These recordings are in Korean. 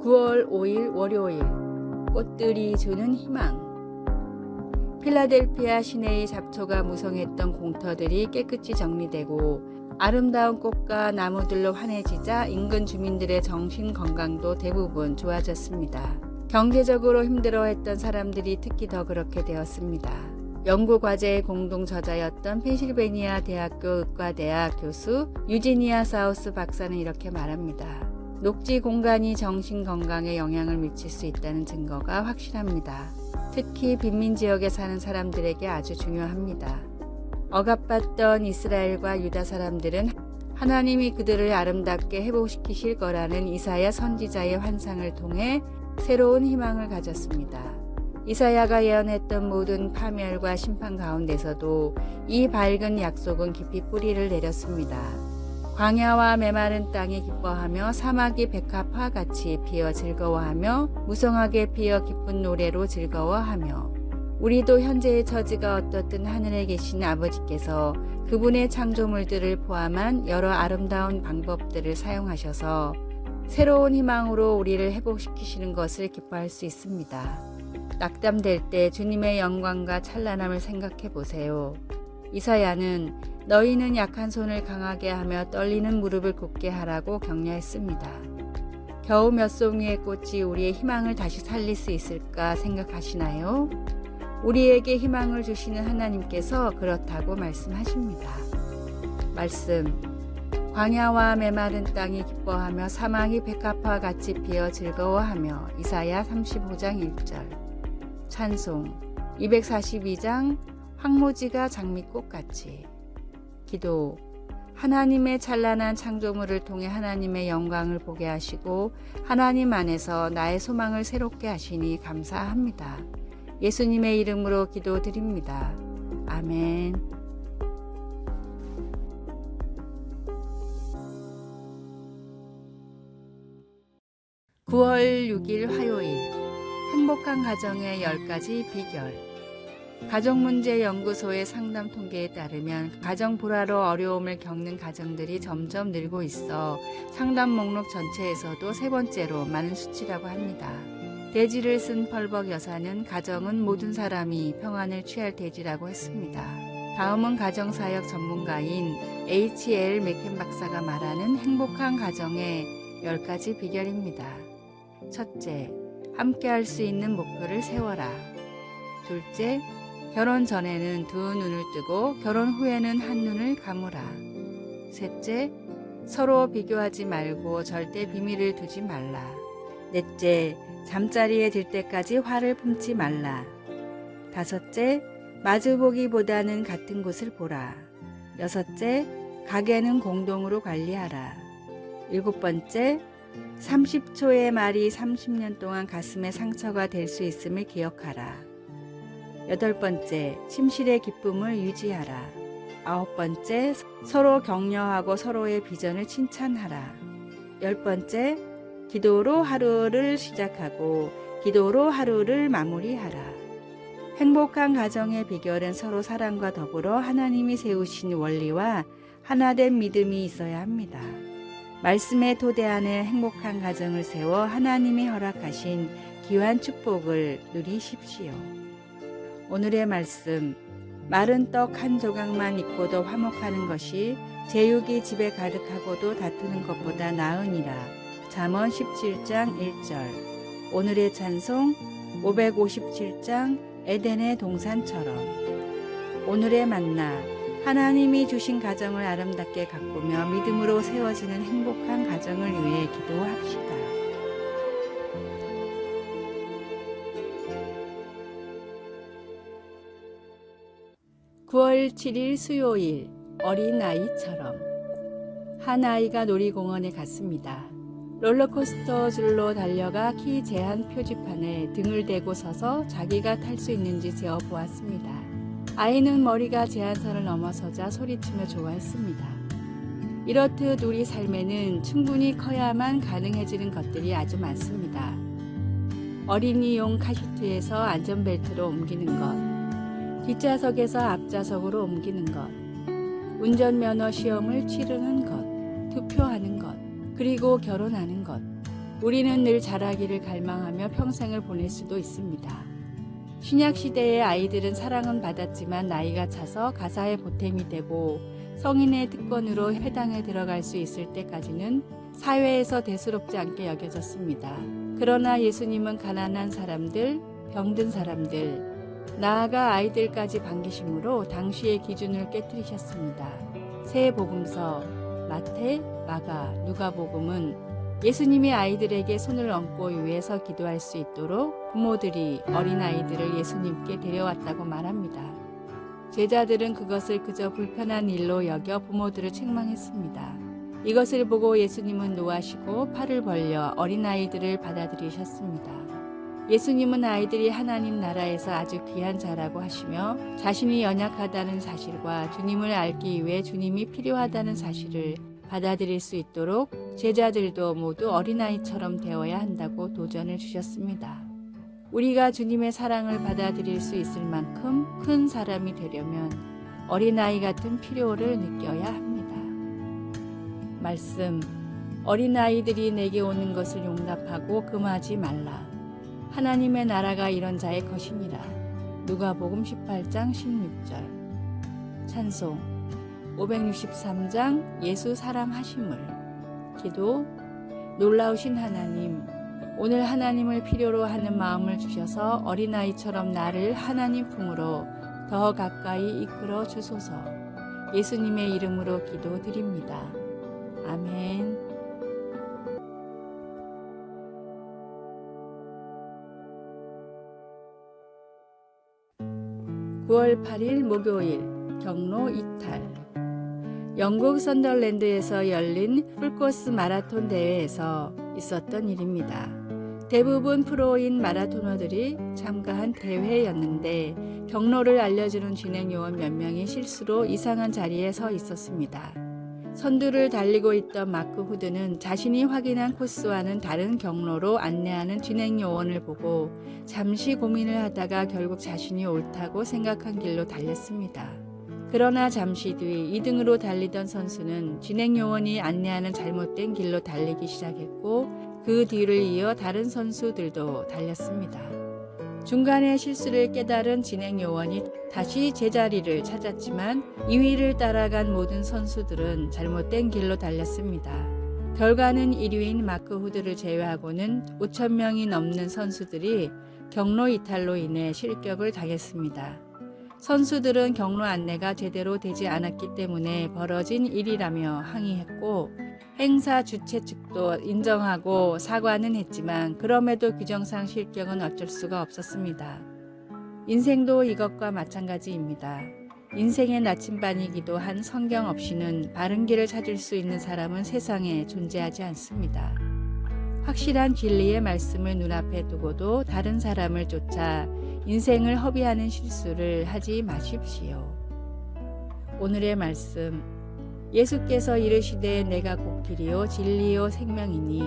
9월 5일 월요일, 꽃들이 주는 희망. 필라델피아 시내의 잡초가 무성했던 공터들이 깨끗이 정리되고 아름다운 꽃과 나무들로 환해지자 인근 주민들의 정신 건강도 대부분 좋아졌습니다. 경제적으로 힘들어했던 사람들이 특히 더 그렇게 되었습니다. 연구 과제의 공동 저자였던 펜실베니아 대학교 의과대학 교수 유지니아 사우스 박사는 이렇게 말합니다. 녹지 공간이 정신 건강에 영향을 미칠 수 있다는 증거가 확실합니다. 특히 빈민 지역에 사는 사람들에게 아주 중요합니다. 억압받던 이스라엘과 유다 사람들은 하나님이 그들을 아름답게 회복시키실 거라는 이사야 선지자의 환상을 통해 새로운 희망을 가졌습니다. 이사야가 예언했던 모든 파멸과 심판 가운데서도 이 밝은 약속은 깊이 뿌리를 내렸습니다. 광야와 메마른 땅이 기뻐하며 사막이 백합화 같이 피어 즐거워하며 무성하게 피어 기쁜 노래로 즐거워하며 우리도 현재의 처지가 어떻든 하늘에 계신 아버지께서 그분의 창조물들을 포함한 여러 아름다운 방법들을 사용하셔서 새로운 희망으로 우리를 회복시키시는 것을 기뻐할 수 있습니다. 낙담될 때 주님의 영광과 찬란함을 생각해 보세요. 이사야는 너희는 약한 손을 강하게 하며 떨리는 무릎을 굳게 하라고 격려했습니다. 겨우 몇 송이의 꽃이 우리의 희망을 다시 살릴 수 있을까 생각하시나요? 우리에게 희망을 주시는 하나님께서 그렇다고 말씀하십니다. 말씀. 광야와 메마른 땅이 기뻐하며 사막이 백합화 같이 피어 즐거워하며 이사야 35장 1절. 찬송 242장 황무지가 장미꽃같이. 기도. 하나님의 찬란한 창조물을 통해 하나님의 영광을 보게 하시고 하나님 안에서 나의 소망을 새롭게 하시니 감사합니다. 예수님의 이름으로 기도드립니다. 아멘. 9월 6일 화요일, 행복한 가정의 10가지 비결. 가정문제연구소의 상담 통계에 따르면 가정 불화로 어려움을 겪는 가정들이 점점 늘고 있어 상담 목록 전체에서도 세 번째로 많은 수치라고 합니다. 대지를 쓴 펄벅 여사는 가정은 모든 사람이 평안을 취할 대지라고 했습니다. 다음은 가정사역 전문가인 H.L. 맥켄 박사가 말하는 행복한 가정의 10가지 비결입니다. 첫째, 함께 할 수 있는 목표를 세워라. 둘째, 결혼 전에는 두 눈을 뜨고 결혼 후에는 한 눈을 감으라. 셋째, 서로 비교하지 말고 절대 비밀을 두지 말라. 넷째, 잠자리에 들 때까지 화를 품지 말라. 다섯째, 마주보기보다는 같은 곳을 보라. 여섯째, 가게는 공동으로 관리하라. 일곱 번째, 30초의 말이 30년 동안 가슴에 상처가 될 수 있음을 기억하라. 여덟 번째, 침실의 기쁨을 유지하라. 아홉 번째, 서로 격려하고 서로의 비전을 칭찬하라. 열 번째, 기도로 하루를 시작하고 기도로 하루를 마무리하라. 행복한 가정의 비결은 서로 사랑과 더불어 하나님이 세우신 원리와 하나된 믿음이 있어야 합니다. 말씀의 토대 안에 행복한 가정을 세워 하나님이 허락하신 귀한 축복을 누리십시오. 오늘의 말씀. 마른 떡 한 조각만 있고도 화목하는 것이 제육이 집에 가득하고도 다투는 것보다 나으니라. 잠언 17장 1절. 오늘의 찬송 557장 에덴의 동산처럼. 오늘의 만나. 하나님이 주신 가정을 아름답게 가꾸며 믿음으로 세워지는 행복한 가정을 위해 기도합시다. (9월 7일) 수요일, 어린아이처럼. 한 아이가 놀이공원에 갔습니다. 롤러코스터 줄로 달려가 키 제한 표지판에 등을 대고 서서 자기가 탈 수 있는지 재어보았습니다. 아이는 머리가 제한선을 넘어서자 소리치며 좋아했습니다. 이렇듯 우리 삶에는 충분히 커야만 가능해지는 것들이 아주 많습니다. 어린이용 카시트에서 안전벨트로 옮기는 것, 뒷좌석에서 앞좌석으로 옮기는 것, 운전면허 시험을 치르는 것, 투표하는 것, 그리고 결혼하는 것, 우리는 늘 자라기를 갈망하며 평생을 보낼 수도 있습니다. 신약시대의 아이들은 사랑은 받았지만 나이가 차서 가사의 보탬이 되고 성인의 특권으로 회당에 들어갈 수 있을 때까지는 사회에서 대수롭지 않게 여겨졌습니다. 그러나 예수님은 가난한 사람들, 병든 사람들, 나아가 아이들까지 반기심으로 당시의 기준을 깨뜨리셨습니다. 새 복음서, 마태, 마가, 누가복음은 예수님이 아이들에게 손을 얹고 위에서 기도할 수 있도록 부모들이 어린아이들을 예수님께 데려왔다고 말합니다. 제자들은 그것을 그저 불편한 일로 여겨 부모들을 책망했습니다. 이것을 보고 예수님은 노하시고 팔을 벌려 어린아이들을 받아들이셨습니다. 예수님은 아이들이 하나님 나라에서 아주 귀한 자라고 하시며 자신이 연약하다는 사실과 주님을 알기 위해 주님이 필요하다는 사실을 받아들일 수 있도록 제자들도 모두 어린아이처럼 되어야 한다고 도전을 주셨습니다. 우리가 주님의 사랑을 받아들일 수 있을 만큼 큰 사람이 되려면 어린아이 같은 필요를 느껴야 합니다. 말씀, 어린아이들이 내게 오는 것을 용납하고 금하지 말라. 하나님의 나라가 이런 자의 것이니라. 누가복음 18장 16절. 찬송 563장 예수 사랑하심을. 기도, 놀라우신 하나님, 오늘 하나님을 필요로 하는 마음을 주셔서 어린아이처럼 나를 하나님 품으로 더 가까이 이끌어 주소서. 예수님의 이름으로 기도드립니다. 아멘. 9월 8일 목요일 경로 이탈. 영국 선덜랜드에서 열린 풀코스 마라톤 대회에서 있었던 일입니다. 대부분 프로인 마라토너들이 참가한 대회였는데 경로를 알려주는 진행요원 몇 명이 실수로 이상한 자리에 서 있었습니다. 선두를 달리고 있던 마크 후드는 자신이 확인한 코스와는 다른 경로로 안내하는 진행요원을 보고 잠시 고민을 하다가 결국 자신이 옳다고 생각한 길로 달렸습니다. 그러나 잠시 뒤 2등으로 달리던 선수는 진행요원이 안내하는 잘못된 길로 달리기 시작했고 그 뒤를 이어 다른 선수들도 달렸습니다. 중간에 실수를 깨달은 진행요원이 다시 제자리를 찾았지만 2위를 따라간 모든 선수들은 잘못된 길로 달렸습니다. 결과는 1위인 마크 후드를 제외하고는 5,000명이 넘는 선수들이 경로 이탈로 인해 실격을 당했습니다. 선수들은 경로 안내가 제대로 되지 않았기 때문에 벌어진 일이라며 항의했고 행사 주최 측도 인정하고 사과는 했지만 그럼에도 규정상 실격은 어쩔 수가 없었습니다. 인생도 이것과 마찬가지입니다. 인생의 나침반이기도 한 성경 없이는 바른 길을 찾을 수 있는 사람은 세상에 존재하지 않습니다. 확실한 진리의 말씀을 눈앞에 두고도 다른 사람을 쫓아 인생을 허비하는 실수를 하지 마십시오. 오늘의 말씀, 예수께서 이르시되 내가 곧 길이요 진리요 생명이니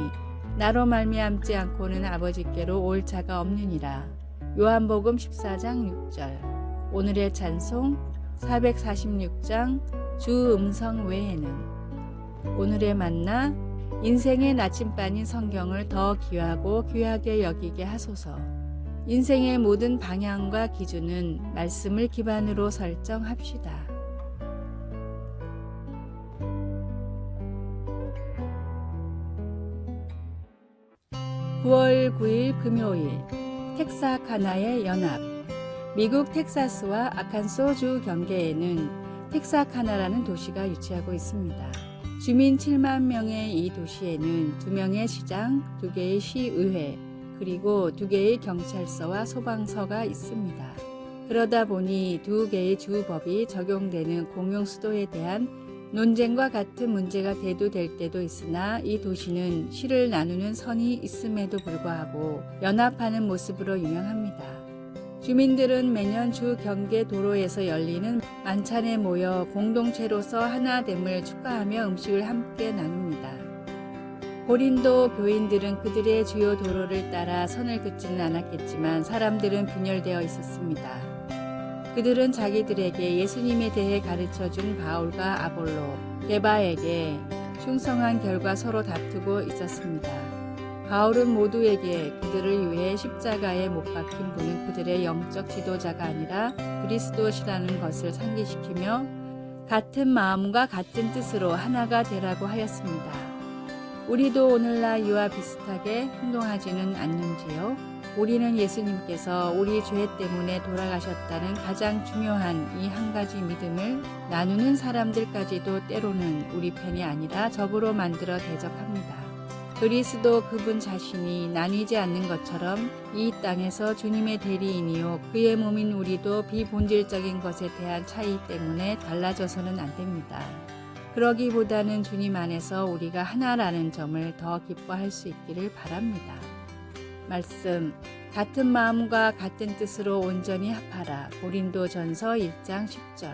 나로 말미암지 않고는 아버지께로 올 자가 없느니라. 요한복음 14장 6절. 오늘의 찬송 446장 주 음성 외에는. 오늘의 만나, 인생의 나침반인 성경을 더 귀하고 귀하게 여기게 하소서. 인생의 모든 방향과 기준은 말씀을 기반으로 설정합시다. 9월 9일 금요일 텍사카나의 연합. 미국 텍사스와 아칸소주 경계에는 텍사카나라는 도시가 위치하고 있습니다. 주민 7만 명의 이 도시에는 2명의 시장, 2개의 시의회, 그리고 2개의 경찰서와 소방서가 있습니다. 그러다 보니 2개의 주법이 적용되는 공용 수도에 대한 논쟁과 같은 문제가 대두될 때도 있으나 이 도시는 시를 나누는 선이 있음에도 불구하고 연합하는 모습으로 유명합니다. 주민들은 매년 주 경계 도로에서 열리는 만찬에 모여 공동체로서 하나됨을 축하하며 음식을 함께 나눕니다. 고린도 교인들은 그들의 주요 도로를 따라 선을 긋지는 않았겠지만 사람들은 분열되어 있었습니다. 그들은 자기들에게 예수님에 대해 가르쳐준 바울과 아볼로, 게바에게 충성한 결과 서로 다투고 있었습니다. 바울은 모두에게 그들을 위해 십자가에 못 박힌 분은 그들의 영적 지도자가 아니라 그리스도시라는 것을 상기시키며 같은 마음과 같은 뜻으로 하나가 되라고 하였습니다. 우리도 오늘날 이와 비슷하게 행동하지는 않는지요? 우리는 예수님께서 우리 죄 때문에 돌아가셨다는 가장 중요한 이 한 가지 믿음을 나누는 사람들까지도 때로는 우리 편이 아니라 적으로 만들어 대적합니다. 그리스도 그분 자신이 나뉘지 않는 것처럼 이 땅에서 주님의 대리인이요 그의 몸인 우리도 비본질적인 것에 대한 차이 때문에 달라져서는 안 됩니다. 그러기보다는 주님 안에서 우리가 하나라는 점을 더 기뻐할 수 있기를 바랍니다. 말씀, 같은 마음과 같은 뜻으로 온전히 합하라. 고린도전서 1장 10절.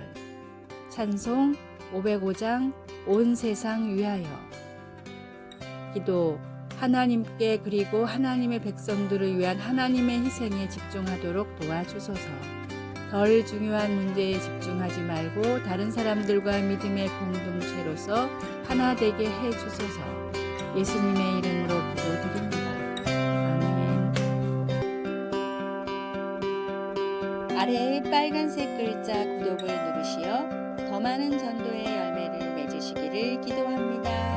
찬송 505장 온 세상 위하여. 기도, 하나님께 그리고 하나님의 백성들을 위한 하나님의 희생에 집중하도록 도와주소서. 덜 중요한 문제에 집중하지 말고 다른 사람들과 믿음의 공동체로서 하나 되게 해주소서. 예수님의 이름으로 기도드립니다. 아멘. 아래의 빨간색 글자 구독을 누르시어 더 많은 전도의 열매를 맺으시기를 기도합니다.